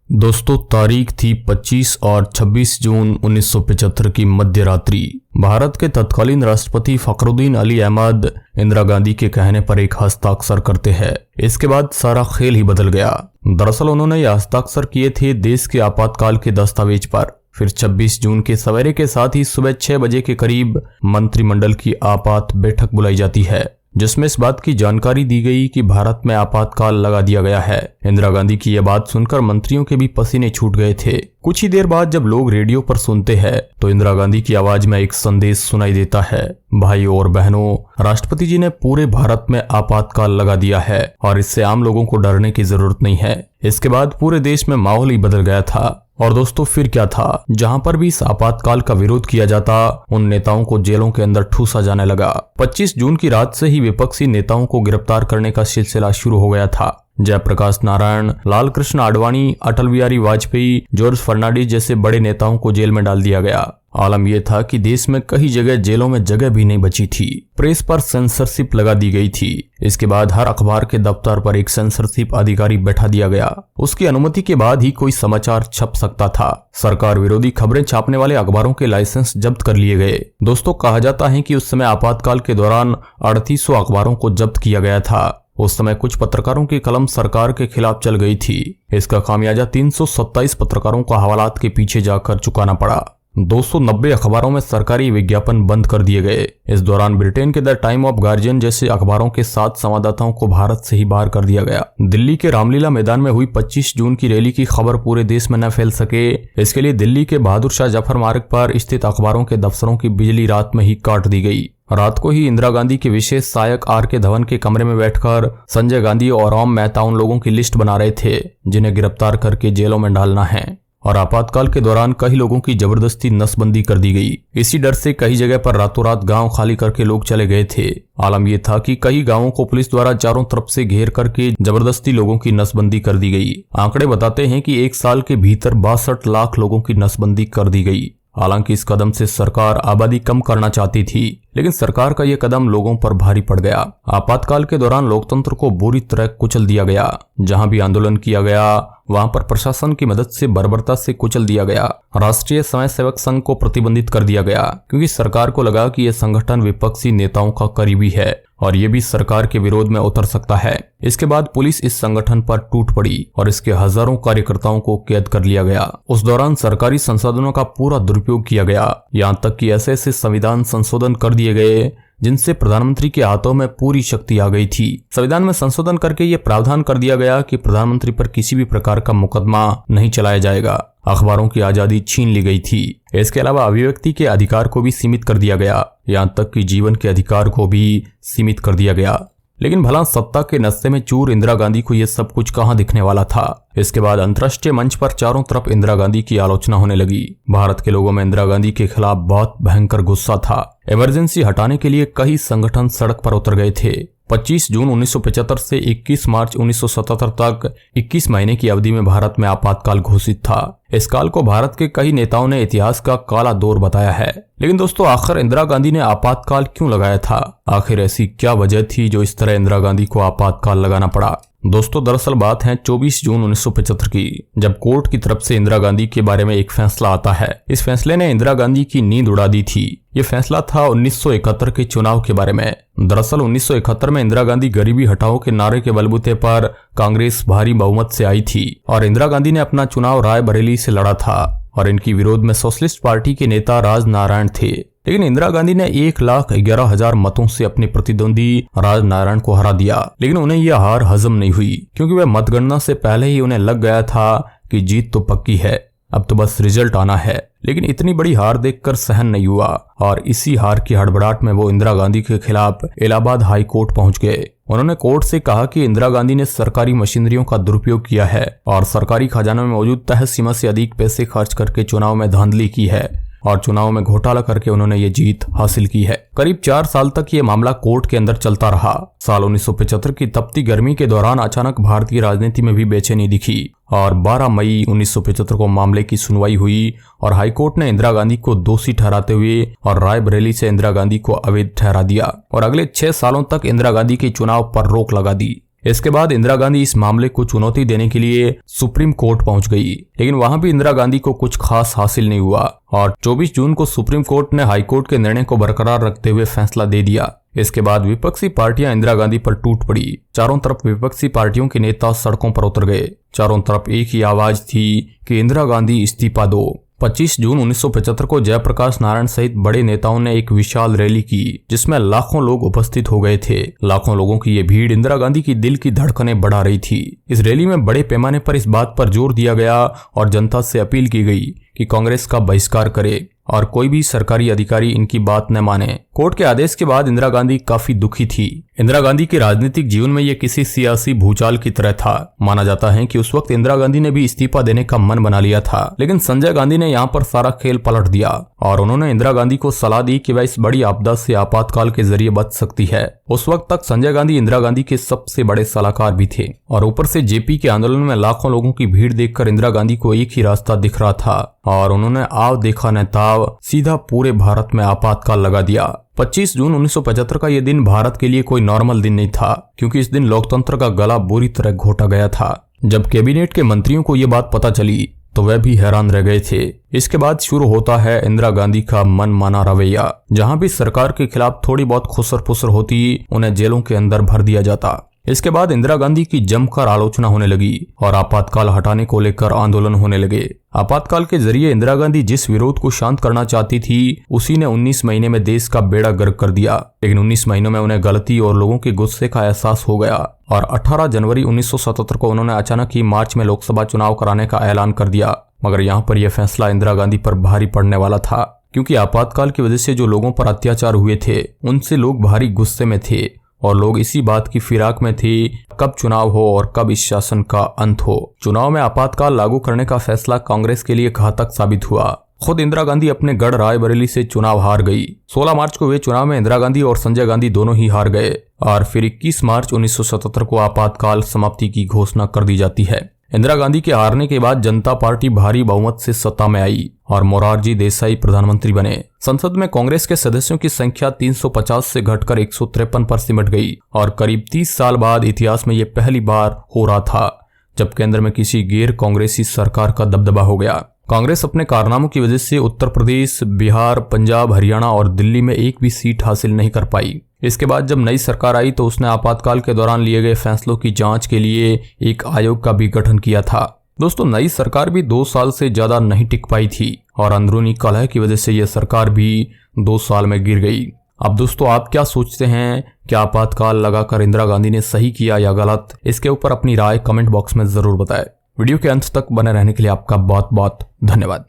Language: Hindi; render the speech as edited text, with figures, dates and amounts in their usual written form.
दोस्तों, तारीख थी 25 और 26 जून 1975 की मध्य रात्रि। भारत के तत्कालीन राष्ट्रपति फखरुद्दीन अली अहमद इंदिरा गांधी के कहने पर एक हस्ताक्षर करते हैं। इसके बाद सारा खेल ही बदल गया। दरअसल उन्होंने यह हस्ताक्षर किए थे देश के आपातकाल के दस्तावेज पर। फिर 26 जून के सवेरे के साथ ही सुबह 6 बजे के करीब मंत्रिमंडल की आपात बैठक बुलाई जाती है, जिसमें इस बात की जानकारी दी गई कि भारत में आपातकाल लगा दिया गया है। इंदिरा गांधी की यह बात सुनकर मंत्रियों के भी पसीने छूट गए थे। कुछ ही देर बाद जब लोग रेडियो पर सुनते हैं तो इंदिरा गांधी की आवाज में एक संदेश सुनाई देता है, भाइयों और बहनों, राष्ट्रपति जी ने पूरे भारत में आपातकाल लगा दिया है और इससे आम लोगों को डरने की जरूरत नहीं है। इसके बाद पूरे देश में माहौल ही बदल गया था। और दोस्तों, फिर क्या था, जहां पर भी इस आपातकाल का विरोध किया जाता उन नेताओं को जेलों के अंदर ठूसा जाने लगा। 25 जून की रात से ही विपक्षी नेताओं को गिरफ्तार करने का सिलसिला शुरू हो गया था। जयप्रकाश नारायण, लाल कृष्ण आडवाणी, अटल बिहारी वाजपेयी, जॉर्ज फर्नांडिस जैसे बड़े नेताओं को जेल में डाल दिया गया। आलम यह था कि देश में कई जगह जेलों में जगह भी नहीं बची थी। प्रेस पर सेंसरशिप लगा दी गई थी। इसके बाद हर अखबार के दफ्तर पर एक सेंसरशिप अधिकारी बैठा दिया गया। उसकी अनुमति के बाद ही कोई समाचार छप सकता था। सरकार विरोधी खबरें छापने वाले अखबारों के लाइसेंस जब्त कर लिए गए। दोस्तों, कहा जाता है कि उस समय आपातकाल के दौरान 3800 अखबारों को जब्त किया गया था। उस समय कुछ पत्रकारों की कलम सरकार के खिलाफ चल गई थी। इसका खामियाजा 327 पत्रकारों को हवालात के पीछे जाकर चुकाना पड़ा। 290 अखबारों में सरकारी विज्ञापन बंद कर दिए गए। इस दौरान ब्रिटेन के द टाइम ऑफ गार्जियन जैसे अखबारों के 7 संवाददाताओं को भारत से ही बाहर कर दिया गया। दिल्ली के रामलीला मैदान में हुई 25 जून की रैली की खबर पूरे देश में न फैल सके, इसके लिए दिल्ली के बहादुर शाह जफर मार्ग पर स्थित अखबारों के दफ्तरों की बिजली रात में ही काट दी गई। रात को ही इंदिरा गांधी के विशेष सहायक R.K. धवन के कमरे में बैठकर संजय गांधी और राम मेहता उन लोगों की लिस्ट बना रहे थे जिन्हें गिरफ्तार करके जेलों में डालना है। और आपातकाल के दौरान कई लोगों की जबरदस्ती नसबंदी कर दी गई। इसी डर से कई जगह पर रातों रात गांव खाली करके लोग चले गए थे। आलम यह था कि कई गांवों को पुलिस द्वारा चारों तरफ से घेर करके जबरदस्ती लोगों की नसबंदी कर दी गई। आंकड़े बताते हैं कि 1 साल के भीतर 62 लाख लोगों की नसबंदी कर दी गई। हालांकि इस कदम से सरकार आबादी कम करना चाहती थी, लेकिन सरकार का यह कदम लोगों पर भारी पड़ गया। आपातकाल के दौरान लोकतंत्र को बुरी तरह कुचल दिया गया। जहां भी आंदोलन किया गया वहां पर प्रशासन की मदद से बर्बरता से कुचल दिया गया। राष्ट्रीय स्वयंसेवक संघ को प्रतिबंधित कर दिया गया क्योंकि सरकार को लगा कि यह संगठन विपक्षी नेताओं का करीबी है और ये भी सरकार के विरोध में उतर सकता है। इसके बाद पुलिस इस संगठन पर टूट पड़ी और इसके हजारों कार्यकर्ताओं को कैद कर लिया गया। उस दौरान सरकारी संसाधनों का पूरा दुरुपयोग किया गया, यहाँ तक कि ऐसे संविधान संशोधन कर दिए गए जिनसे प्रधानमंत्री के हाथों में पूरी शक्ति आ गई थी। संविधान में संशोधन करके ये प्रावधान कर दिया गया कि प्रधानमंत्री पर किसी भी प्रकार का मुकदमा नहीं चलाया जाएगा। अखबारों की आजादी छीन ली गई थी। इसके अलावा अभिव्यक्ति के अधिकार को भी सीमित कर दिया गया, यहाँ तक कि जीवन के अधिकार को भी सीमित कर दिया गया। लेकिन भला सत्ता के नशे में चूर इंदिरा गांधी को यह सब कुछ कहां दिखने वाला था। इसके बाद अंतर्राष्ट्रीय मंच पर चारों तरफ इंदिरा गांधी की आलोचना होने लगी। भारत के लोगों में इंदिरा गांधी के खिलाफ बहुत भयंकर गुस्सा था। इमरजेंसी हटाने के लिए कई संगठन सड़क पर उतर गए थे। 25 जून 1975 से 21 मार्च 1977 तक 21 महीने की अवधि में भारत में आपातकाल घोषित था। इस काल को भारत के कई नेताओं ने इतिहास का काला दौर बताया है। लेकिन दोस्तों, आखिर इंदिरा गांधी ने आपातकाल क्यों लगाया था? आखिर ऐसी क्या वजह थी जो इस तरह इंदिरा गांधी को आपातकाल लगाना पड़ा? दोस्तों, दरअसल बात है 24 जून 1975 की, जब कोर्ट की तरफ से इंदिरा गांधी के बारे में एक फैसला आता है। इस फैसले ने इंदिरा गांधी की नींद उड़ा दी थी। ये फैसला था 1971 के चुनाव के बारे में। दरअसल 1971 में इंदिरा गांधी गरीबी हटाओ के नारे के बलबूते पर कांग्रेस भारी बहुमत से आई थी और इंदिरा गांधी ने अपना चुनाव रायबरेली से लड़ा था और इनकी विरोध में सोशलिस्ट पार्टी के नेता राजनारायण थे। लेकिन इंदिरा गांधी ने 1,11,000 मतों से अपने प्रतिद्वंदी राजनारायण को हरा दिया। लेकिन उन्हें यह हार हजम नहीं हुई क्योंकि वह मतगणना से पहले ही उन्हें लग गया था कि जीत तो पक्की है, अब तो बस रिजल्ट आना है। लेकिन इतनी बड़ी हार देखकर सहन नहीं हुआ और इसी हार की हड़बड़ाहट में वो इंदिरा गांधी के खिलाफ इलाहाबाद हाई कोर्ट पहुंच गए। उन्होंने कोर्ट से कहा कि इंदिरा गांधी ने सरकारी मशीनरियों का दुरुपयोग किया है और सरकारी खजाने में मौजूद तय सीमा से अधिक पैसे खर्च करके चुनाव में धांधली की है और चुनाव में घोटाला करके उन्होंने ये जीत हासिल की है। करीब 4 साल तक ये मामला कोर्ट के अंदर चलता रहा। साल 1975 की तपती गर्मी के दौरान अचानक भारतीय राजनीति में भी बेचैनी दिखी और 12 मई 1975 को मामले की सुनवाई हुई और हाईकोर्ट ने इंदिरा गांधी को दोषी ठहराते हुए और रायबरेली से इंदिरा गांधी को अवैध ठहरा दिया और अगले 6 सालों तक इंदिरा गांधी के चुनाव पर रोक लगा दी। इसके बाद इंदिरा गांधी इस मामले को चुनौती देने के लिए सुप्रीम कोर्ट पहुंच गई, लेकिन वहां भी इंदिरा गांधी को कुछ खास हासिल नहीं हुआ और 24 जून को सुप्रीम कोर्ट ने हाईकोर्ट के निर्णय को बरकरार रखते हुए फैसला दे दिया। इसके बाद विपक्षी पार्टियां इंदिरा गांधी पर टूट पड़ी। चारों तरफ विपक्षी पार्टियों के नेता सड़कों पर उतर गए। चारों तरफ एक ही आवाज थी कि इंदिरा गांधी इस्तीफा दो। 25 जून 1975 को जयप्रकाश नारायण सहित बड़े नेताओं ने एक विशाल रैली की, जिसमें लाखों लोग उपस्थित हो गए थे। लाखों लोगों की ये भीड़ इंदिरा गांधी की दिल की धड़कनें बढ़ा रही थी। इस रैली में बड़े पैमाने पर इस बात पर जोर दिया गया और जनता से अपील की गई कि कांग्रेस का बहिष्कार करे और कोई भी सरकारी अधिकारी इनकी बात न माने। कोर्ट के आदेश के बाद इंदिरा गांधी काफी दुखी थी। इंदिरा गांधी के राजनीतिक जीवन में यह किसी सियासी भूचाल की तरह था। माना जाता है कि उस वक्त इंदिरा गांधी ने भी इस्तीफा देने का मन बना लिया था, लेकिन संजय गांधी ने यहाँ पर सारा खेल पलट दिया और उन्होंने इंदिरा गांधी को सलाह दी कि वह इस बड़ी आपदा से आपातकाल के जरिए बच सकती है। उस वक्त तक संजय गांधी इंदिरा गांधी के सबसे बड़े सलाहकार भी थे और ऊपर से जेपी के आंदोलन में लाखों लोगों की भीड़ देखकर इंदिरा गांधी को एक ही रास्ता दिख रहा था और उन्होंने आव देखा न ताव सीधा पूरे भारत में आपातकाल लगा दिया। 25 जून 1975 का यह दिन भारत के लिए कोई नॉर्मल दिन नहीं था, क्योंकि इस दिन लोकतंत्र का गला बुरी तरह घोटा गया था। जब कैबिनेट के मंत्रियों को यह बात पता चली तो वह भी हैरान रह गए थे। इसके बाद शुरू होता है इंदिरा गांधी का मनमाना रवैया। जहां भी सरकार के खिलाफ थोड़ी बहुत खुसर फुसर होती, उन्हें जेलों के अंदर भर दिया जाता। इसके बाद इंदिरा गांधी की जमकर आलोचना होने लगी और आपातकाल हटाने को लेकर आंदोलन होने लगे। आपातकाल के जरिए इंदिरा गांधी जिस विरोध को शांत करना चाहती थी, उसी ने 19 महीने में देश का बेड़ा गर्क कर दिया। लेकिन 19 महीनों में उन्हें गलती और लोगों के गुस्से का एहसास हो गया और 18 जनवरी 1977 को उन्होंने अचानक ही मार्च में लोकसभा चुनाव कराने का ऐलान कर दिया। मगर यहाँ पर यह फैसला इंदिरा गांधी पर भारी पड़ने वाला था, क्योंकि आपातकाल की वजह से जो लोगों पर अत्याचार हुए थे, उनसे लोग भारी गुस्से में थे और लोग इसी बात की फिराक में थे कब चुनाव हो और कब इस शासन का अंत हो। चुनाव में आपातकाल लागू करने का फैसला कांग्रेस के लिए घातक साबित हुआ। खुद इंदिरा गांधी अपने गढ़ रायबरेली से चुनाव हार गई। 16 मार्च को हुए चुनाव में इंदिरा गांधी और संजय गांधी दोनों ही हार गए और फिर 21 मार्च 1977 को आपातकाल समाप्ति की घोषणा कर दी जाती है। इंदिरा गांधी के हारने के बाद जनता पार्टी भारी बहुमत से सत्ता में आई और मोरारजी देसाई प्रधानमंत्री बने। संसद में कांग्रेस के सदस्यों की संख्या 350 से घटकर 153 पर सिमट गई और करीब 30 साल बाद इतिहास में यह पहली बार हो रहा था जब केंद्र में किसी गैर कांग्रेसी सरकार का दबदबा हो गया। कांग्रेस अपने कारनामों की वजह से उत्तर प्रदेश, बिहार, पंजाब, हरियाणा और दिल्ली में एक भी सीट हासिल नहीं कर पाई। इसके बाद जब नई सरकार आई तो उसने आपातकाल के दौरान लिए गए फैसलों की जांच के लिए एक आयोग का भी गठन किया था। दोस्तों, नई सरकार भी 2 साल से ज्यादा नहीं टिक पाई थी और अंदरूनी कलह की वजह से यह सरकार भी 2 साल में गिर गई। अब दोस्तों, आप क्या सोचते हैं? क्या आपातकाल लगाकर इंदिरा गांधी ने सही किया या गलत? इसके ऊपर अपनी राय कमेंट बॉक्स में जरूर बताएं। वीडियो के अंत तक बने रहने के लिए आपका बहुत बहुत धन्यवाद।